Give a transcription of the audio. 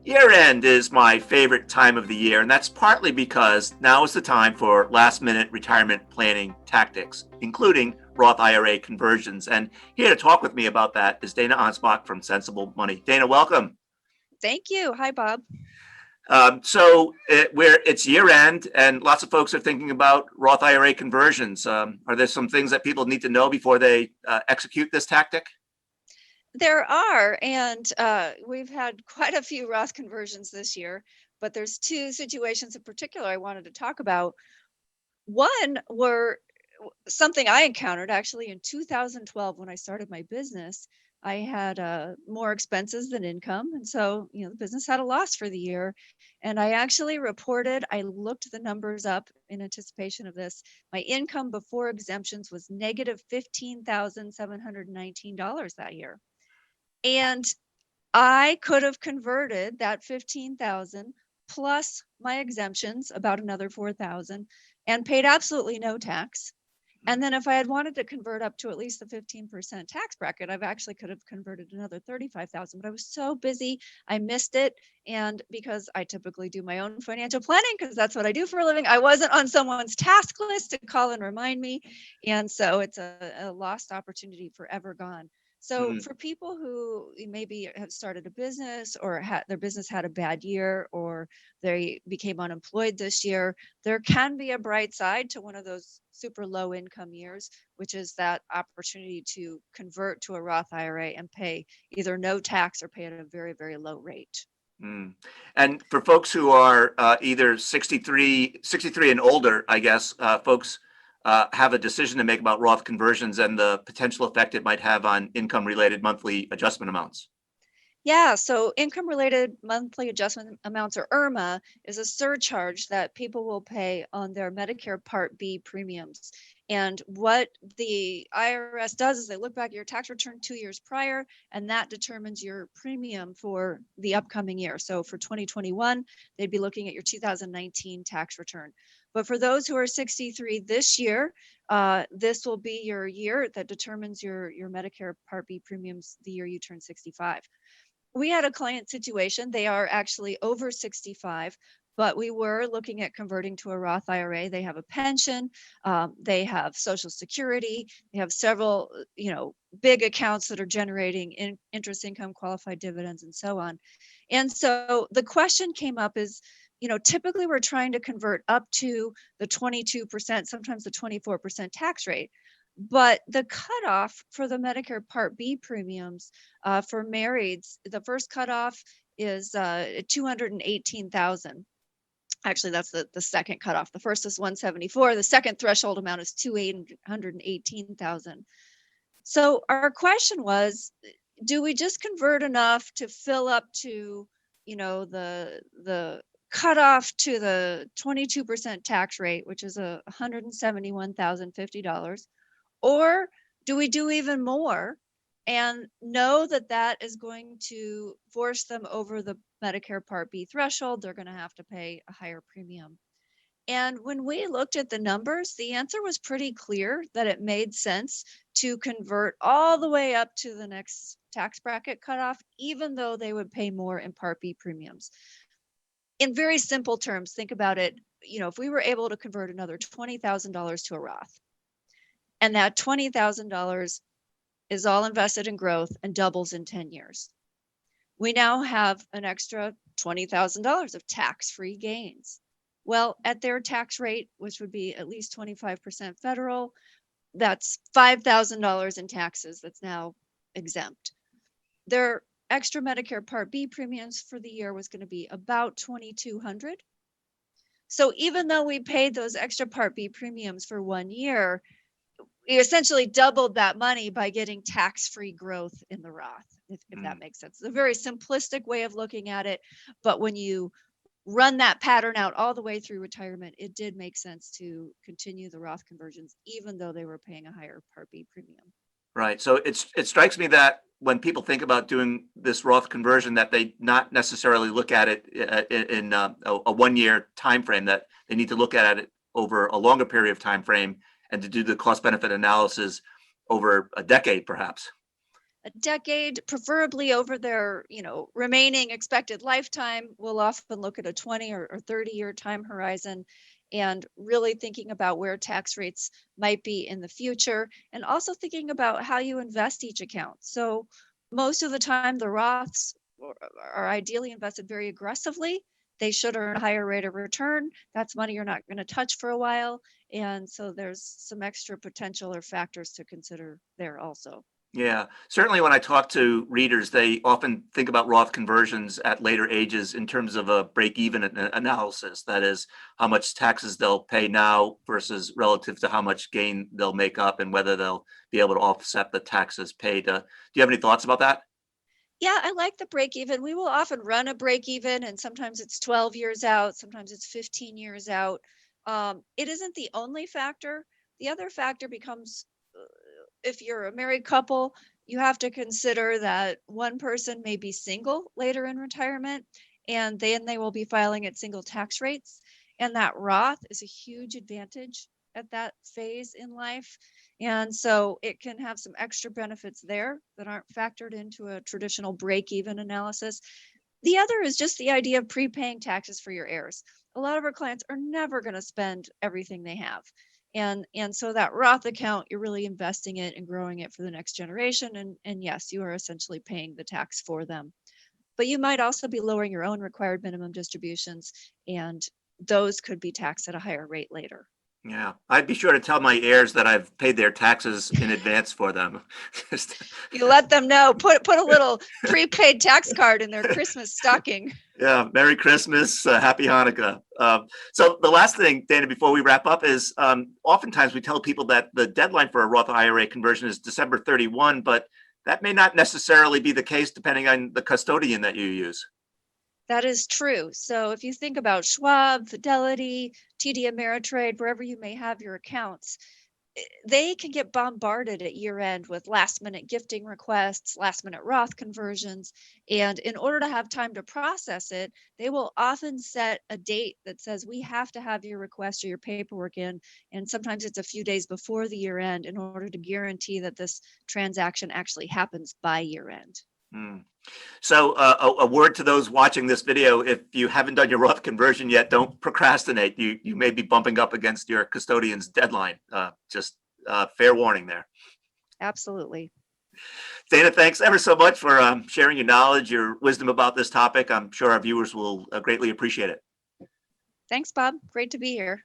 Year end is my favorite time of the year, and that's partly because now is the time for last minute retirement planning tactics, including Roth IRA conversions. And here to talk with me about that is Dana Anspach from Sensible Money. Dana, welcome. Thank you. Hi, Bob. It's year end, and lots of folks are thinking about Roth IRA conversions. Are there some things that people need to know before they execute this tactic? There are, and we've had quite a few Roth conversions this year, but there's two situations in particular I wanted to talk about. One were something I encountered actually in 2012 when I started my business. I had more expenses than income. And so, the business had a loss for the year. And I actually reported, I looked the numbers up in anticipation of this. My income before exemptions was negative $15,719 that year. And I could have converted that 15,000 plus my exemptions, about another 4,000, and paid absolutely no tax. And then if I had wanted to convert up to at least the 15% tax bracket, I've actually could have converted another 35,000, but I was so busy, I missed it. And because I typically do my own financial planning, because that's what I do for a living, I wasn't on someone's task list to call and remind me. And so it's a lost opportunity, forever gone. So for people who maybe have started a business or their business had a bad year, or they became unemployed this year, there can be a bright side to one of those super low income years, which is that opportunity to convert to a Roth IRA and pay either no tax or pay at a very, very low rate. And for folks who are either 63 and older, I guess, folks have a decision to make about Roth conversions and the potential effect it might have on income-related monthly adjustment amounts. Yeah, so income-related monthly adjustment amounts, or IRMA, is a surcharge that people will pay on their Medicare Part B premiums. And what the IRS does is they look back at your tax return 2 years prior, and that determines your premium for the upcoming year. So for 2021, they'd be looking at your 2019 tax return. But for those who are 63 this year, this will be your year that determines your Medicare Part B premiums the year you turn 65. We had a client situation. They are actually over 65, but we were looking at converting to a Roth IRA. They have a pension, they have Social Security, they have several, big accounts that are generating interest income, qualified dividends, and so on. And so the question came up is, typically we're trying to convert up to the 22%, sometimes the 24% tax rate. But the cutoff for the Medicare Part B premiums for marrieds, the first cutoff is 218,000. Actually, that's the second cutoff. The first is 174. The second threshold amount is 218,000. So our question was, do we just convert enough to fill up to, the cutoff to the 22% tax rate, which is $171,050? Or do we do even more and know that that is going to force them over the Medicare Part B threshold? They're going to have to pay a higher premium. And when we looked at the numbers, the answer was pretty clear that it made sense to convert all the way up to the next tax bracket cutoff, even though they would pay more in Part B premiums. In very simple terms, think about it. If we were able to convert another $20,000 to a Roth, and that $20,000 is all invested in growth and doubles in 10 years, we now have an extra $20,000 of tax-free gains. Well, at their tax rate, which would be at least 25% federal, that's $5,000 in taxes that's now exempt. Their extra Medicare Part B premiums for the year was going to be about $2,200. So even though we paid those extra Part B premiums for 1 year, you essentially doubled that money by getting tax-free growth in the Roth, if that makes sense. It's a very simplistic way of looking at it, but when you run that pattern out all the way through retirement, it did make sense to continue the Roth conversions, even though they were paying a higher Part B premium. Right. So it strikes me that when people think about doing this Roth conversion, that they not necessarily look at it in a 1 year time frame, that they need to look at it over a longer period of time frame, and to do the cost benefit analysis over a decade, perhaps. a decade, preferably over their, remaining expected lifetime. We'll often look at a 20 or 30-year time horizon and really thinking about where tax rates might be in the future, and also thinking about how you invest each account. So most of the time, the Roths are ideally invested very aggressively. They should earn a higher rate of return. That's money you're not going to touch for a while. And so there's some extra potential or factors to consider there also. Yeah, certainly when I talk to readers, they often think about Roth conversions at later ages in terms of a break-even analysis. That is, how much taxes they'll pay now versus relative to how much gain they'll make up and whether they'll be able to offset the taxes paid. Do you have any thoughts about that? Yeah, I like the break even. We will often run a break even, and sometimes it's 12 years out, sometimes it's 15 years out. It isn't the only factor. The other factor becomes if you're a married couple, you have to consider that one person may be single later in retirement, and then they will be filing at single tax rates. And that Roth is a huge advantage at that phase in life. And so it can have some extra benefits there that aren't factored into a traditional break even analysis. The other is just the idea of prepaying taxes for your heirs. A lot of our clients are never going to spend everything they have. And so that Roth account, you're really investing it and growing it for the next generation. And yes, you are essentially paying the tax for them. But you might also be lowering your own required minimum distributions, and those could be taxed at a higher rate later. Yeah, I'd be sure to tell my heirs that I've paid their taxes in advance for them. You let them know, put a little prepaid tax card in their Christmas stocking. Yeah, Merry Christmas, Happy Hanukkah. So the last thing, Dana, before we wrap up is oftentimes we tell people that the deadline for a Roth IRA conversion is December 31, but that may not necessarily be the case depending on the custodian that you use. That is true. So if you think about Schwab, Fidelity, TD Ameritrade, wherever you may have your accounts, they can get bombarded at year end with last minute gifting requests, last minute Roth conversions. And in order to have time to process it, they will often set a date that says we have to have your request or your paperwork in. And sometimes it's a few days before the year end in order to guarantee that this transaction actually happens by year end. Hmm. So a word to those watching this video: if you haven't done your Roth conversion yet, don't procrastinate. You may be bumping up against your custodian's deadline. Just fair warning there. Absolutely. Dana, thanks ever so much for sharing your knowledge, your wisdom about this topic. I'm sure our viewers will greatly appreciate it. Thanks, Bob. Great to be here.